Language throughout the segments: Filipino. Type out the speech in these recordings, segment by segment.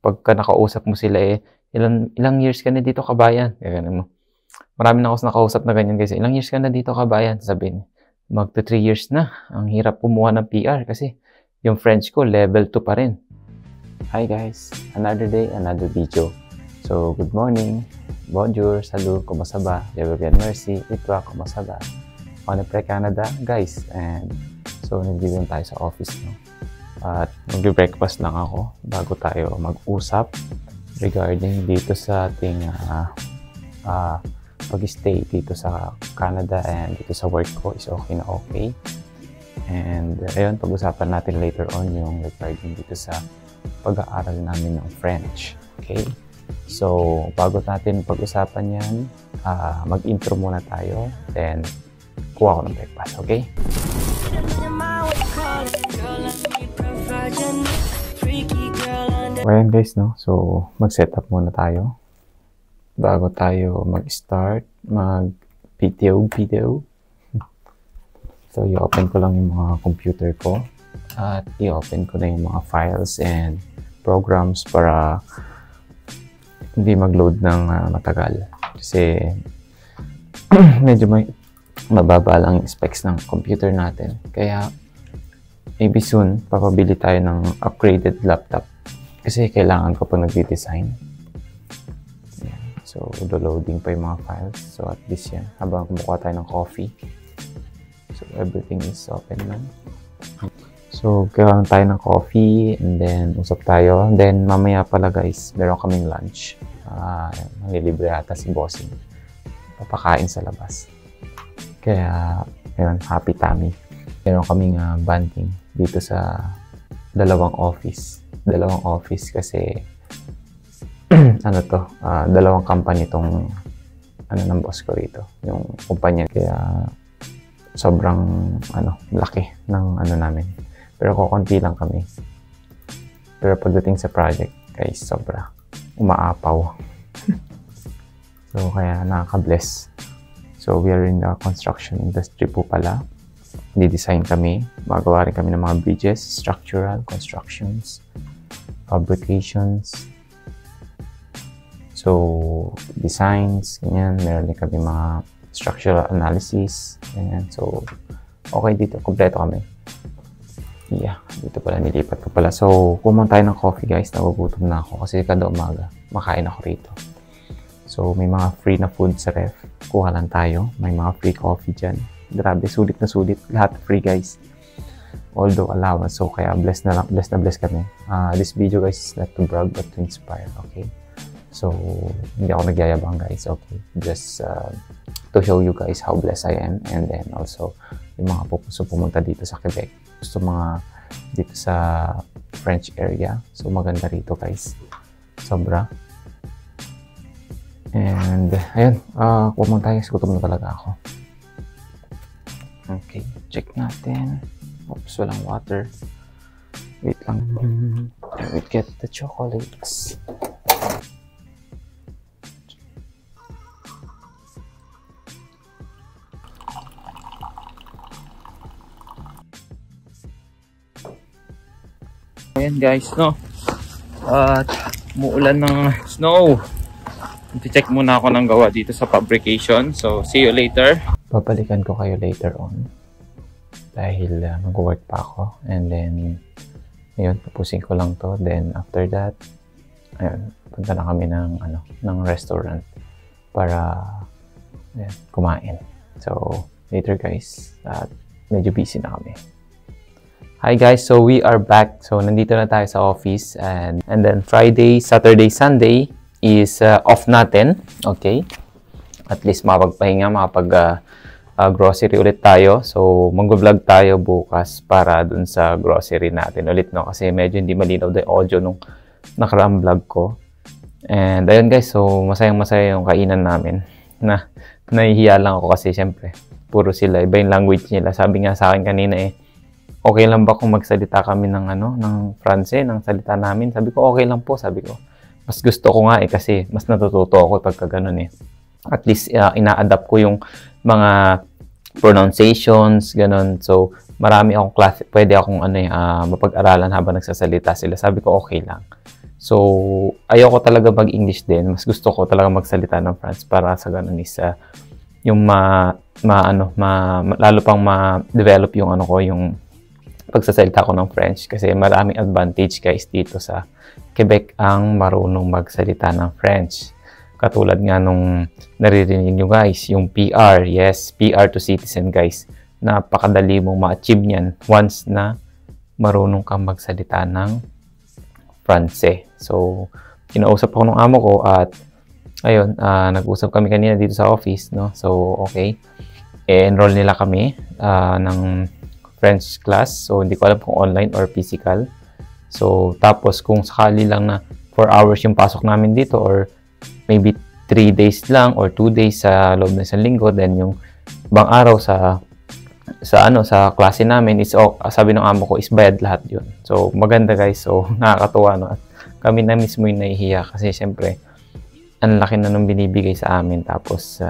pagka nakausap mo sila ilang years ka na dito kabayan? Ganun mo. Marami na ako nakausap na ganyan guys. Ilang years ka na dito kabayan? Sabihin, magto 3 years na. Ang hirap kumuha ng PR kasi yung French ko level 2 pa rin. Hi guys, another day, another video. So, good morning. Bonjour, salut, kumusta ba? Bien, merci. Itwa, kumusta ba? On Canada, guys. And so, nag-video tayo sa office, no? At mag-breakfast lang ako bago tayo mag-usap regarding dito sa ating pag-stay dito sa Canada and dito sa work ko is okay na okay. And ayun, pag-usapan natin later on yung regarding dito sa pag-aaral namin ng French. Okay? So, bago natin pag-usapan yan, mag-intro muna tayo, then kuha ko ng breakfast, okay? Ayan guys, no? So, mag-set up muna tayo bago tayo mag-start, mag-video. So, i-open ko lang yung mga computer ko at i-open ko na yung mga files and programs para hindi mag-load ng matagal. Kasi medyo may mababa lang yung specs ng computer natin. Kaya maybe soon, papabili tayo ng upgraded laptop. Kasi kailangan ko pa nag-design. So, downloading pa yung mga files. So, at least yan. Habang kumukuha tayo ng coffee. So, everything is open na. So, kailangan tayo ng coffee. And then, usap tayo. And then, mamaya pala guys, meron kaming lunch. Manglilibre ata si bossing. Papakain sa labas. Kaya, ayun, happy tummy. Meron kaming bonding dito sa dalawang office. Dalawang office kasi ano to, dalawang company itong ng boss ko rito, yung kumpanya. Kaya sobrang laki ng namin. Pero kukunti lang kami. Pero pagdating sa project, guys, sobra umaapaw. So kaya nakaka-bless. So we are in the construction industry po pala. Di-design kami, magawa rin kami ng mga bridges, structural, constructions, fabrications. So, designs, ganyan. Meron din kami mga structural analysis, ganyan. So, okay dito. Kompleto kami. Yeah, dito pala nilipat ko pala. So, kumain tayo ng coffee guys. Nagugutom na ako kasi kada umaga makain ako rito. So, may mga free na food sa ref. Kuha lang tayo. May mga free coffee dyan. Grabe, sulit na sulit. Lahat free guys. Although allowance. So, kaya blessed na kami. This video guys is not to brag but to inspire. Okay? So, hindi ako nagyayabang guys, okay? Just to show you guys how blessed I am. And then also, yung mga gusto pumunta dito sa Quebec. Gusto mga dito sa French area. So, maganda rito guys. Sobra. And, ayun. Pumunta tayo. Gutom na talaga ako. Okay. Check natin. Oops, walang water. Wait lang. We get the chocolates. Ayan guys, no? At muulan ng snow. I-check muna ako ng gawa dito sa fabrication. So, see you later. Babalikan ko kayo later on. Dahil mag-work pa ako. And then, ayun, tapusin ko lang to. Then, after that, ayun, punta na kami ng restaurant para ayun, kumain. So, later guys. At medyo busy na kami. Hi guys, so we are back. So nandito na tayo sa office and then Friday, Saturday, Sunday is off natin. Okay? At least makapagpahinga, grocery ulit tayo. So mag-vlog tayo bukas para dun sa grocery natin ulit, no? Kasi medyo hindi malinaw yung audio nung nakaraang vlog ko. And ayun guys, so masayang-masaya yung kainan namin. Nahihiya lang ako kasi syempre puro sila, iba yung language nila. Sabi nga sa akin kanina okay lang ba kung magsalita kami ng Franse, ng salita namin? Sabi ko, okay lang po, sabi ko. Mas gusto ko nga kasi mas natututo ako pagka ganun At least ina-adapt ko yung mga pronunciations, ganun. So, marami akong klase, pwede akong mapag-aralan habang nagsasalita sila. Sabi ko, okay lang. So, ayoko talaga mag-English din. Mas gusto ko talaga magsalita ng French para sa ganun is yung lalo pang ma-develop yung yung pagsasalita ko ng French kasi maraming advantage guys dito sa Quebec ang marunong magsalita ng French. Katulad nga nung naririnig nyo guys, yung PR. Yes, PR to citizen guys. Napakadali mong ma-achieve niyan once na marunong kang magsalita ng Francais. So, kinausap ako ng amo ko at ayun, nag-usap kami kanina dito sa office, no? So, okay. Enroll nila kami ng French class. So, hindi ko alam kung online or physical. So, tapos kung sakali lang na 4 hours yung pasok namin dito or maybe 3 days lang or 2 days sa loob ng isang linggo, then yung ibang araw sa klase namin is sabi ng amo ko is bayad lahat yun. So, maganda guys. So, nakakatuwa, no? At kami na mismo yung nahihiya kasi syempre, ang laki na nung binibigay sa amin. Tapos,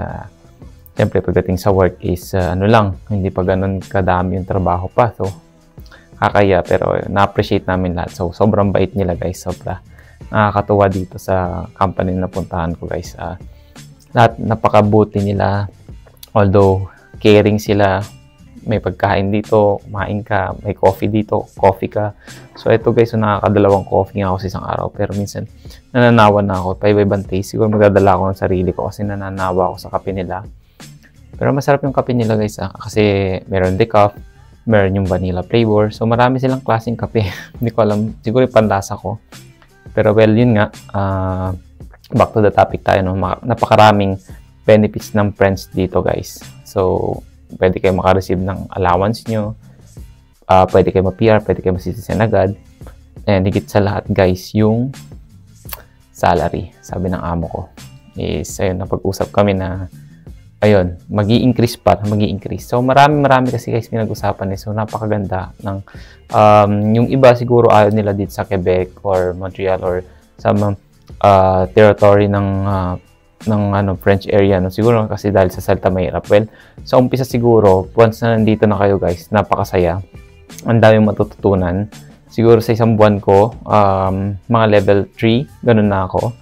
syempre, pagdating sa work is hindi pa ganun kadami yung trabaho pa. So, kakaya, pero na-appreciate namin lahat. So, sobrang bait nila guys. Sobra nakakatuwa dito sa company na puntahan ko guys. Lahat napakabuti nila. Although, caring sila. May pagkain dito, kumain ka, may coffee dito, coffee ka. So, ito guys, nakakadalawang coffee nga ako sa isang araw. Pero minsan, nananawa na ako. Paiba-ibang taste. Siguro magdadala ako ng sarili ko kasi nananawa ako sa kape nila. Pero masarap yung kape nila guys. Kasi meron decaf, meron yung vanilla flavor. So, marami silang klaseng kape. Hindi ko alam. Siguro yung panlasa ko. Pero well, yun nga. Back to the topic tayo. No? Napakaraming benefits ng French dito guys. So, pwede kayo makareceive ng allowance nyo. Pwede kayo ma-PR, pwede kayo ma-citizen agad. And higit sa lahat guys, yung salary. Sabi ng amo ko is, ayun, napag-usap kami na ayun, mag-i-increase. So, marami kasi guys pinag-usapan eh. So, napakaganda ng yung iba siguro ayaw nila dito sa Quebec or Montreal or sa territory ng French area, no? Siguro kasi dahil sa salita mahirap. Well, sa umpisa siguro, once na nandito na kayo guys, napakasaya. Ang daming matututunan. Siguro sa isang buwan ko, mga level 3, ganun na ako.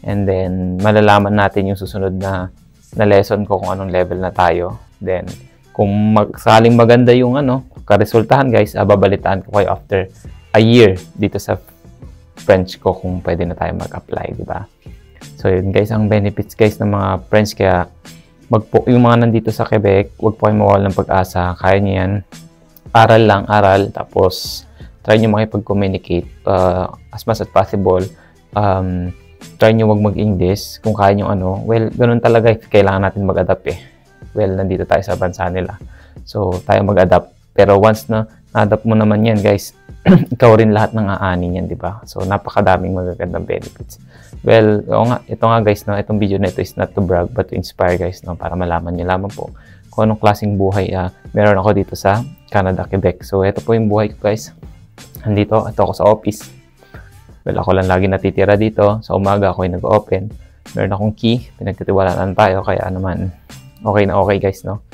And then, malalaman natin yung susunod na lesson ko kung anong level na tayo. Then, kung saling maganda yung karesultahan guys, babalitaan ko kayo after a year dito sa French ko kung pwede na tayo mag-apply, di ba? So, yun guys, ang benefits guys ng mga French. Kaya, yung mga nandito sa Quebec, huwag po kayo mawawala ng pag-asa. Kaya nyo yan. Aral lang, aral. Tapos, try nyo makipag-communicate as much as possible. Try nyo wag mag-English. Kung kaya nyo well, ganun talaga. Kailangan natin mag-adapt eh. Well, nandito tayo sa bansa nila. So, tayo mag-adapt. Pero once na na-adapt mo naman yan guys, ikaw rin lahat ng aanin yan, di ba? So, napakadaming magagandang benefits. Well, ito nga guys, no, itong video na ito is not to brag, but to inspire guys, no, para malaman nyo lamang po kung anong klaseng buhay meron ako dito sa Canada, Quebec. So, ito po yung buhay ko guys. Ito ako sa office. Well, ako lang lagi natitira dito. Sa umaga, ako yung nag-open. Meron akong key. Pinagtitiwalaan tayo. Kaya naman, okay na okay guys, no?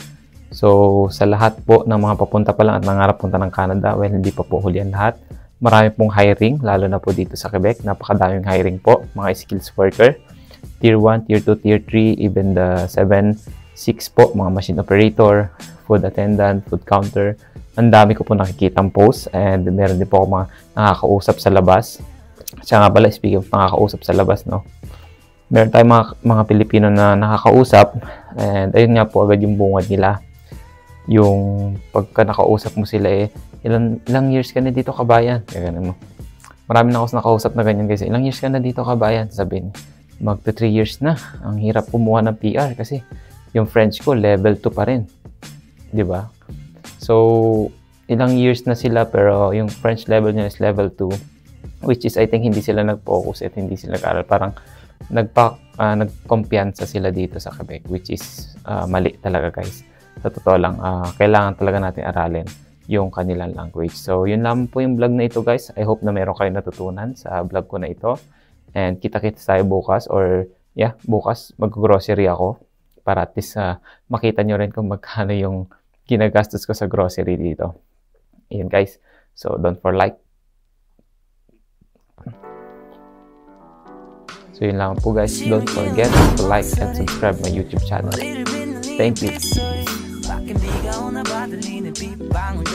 So, sa lahat po ng mga papunta pa lang at nangarap punta ng Canada, well, hindi pa po huli ang lahat. Marami pong hiring, lalo na po dito sa Quebec. Napakadaming hiring po, mga skills worker. Tier 1, Tier 2, Tier 3, even the 7, 6 po, mga machine operator, food attendant, food counter. Ang dami ko po nakikitang post and meron din po ako mga nakakausap sa labas. Siya nga pala, speaking of nakakausap sa labas, no? Meron tayong mga Pilipino na nakakausap and ayun nga po agad yung bungad nila. Yung pagka nakausap mo sila ilang years ka na dito kabayan? Kaya ganun mo. Marami na ako nakausap na ganyan guys. Ilang years ka na dito kabayan? Sabihin, magto 3 years na. Ang hirap kumuha ng PR kasi yung French ko level 2 pa rin. Di ba? So, ilang years na sila pero yung French level niya is level 2. Which is I think hindi sila nag-focus at hindi sila nag-aral. Parang nagkumpiyansa sila dito sa Quebec, which is mali talaga guys. Sa totoo lang, kailangan talaga natin aralin yung kanilang language. So, yun lang po yung vlog na ito guys. I hope na meron kayo natutunan sa vlog ko na ito. And kita-kita tayo bukas or yeah, bukas mag-grocery ako para at least makita nyo rin kung magkano yung ginagastos ko sa grocery dito. Ayun guys. So, don't forget like. So yun lang po guys. Don't forget to like and subscribe my YouTube channel. Thank you.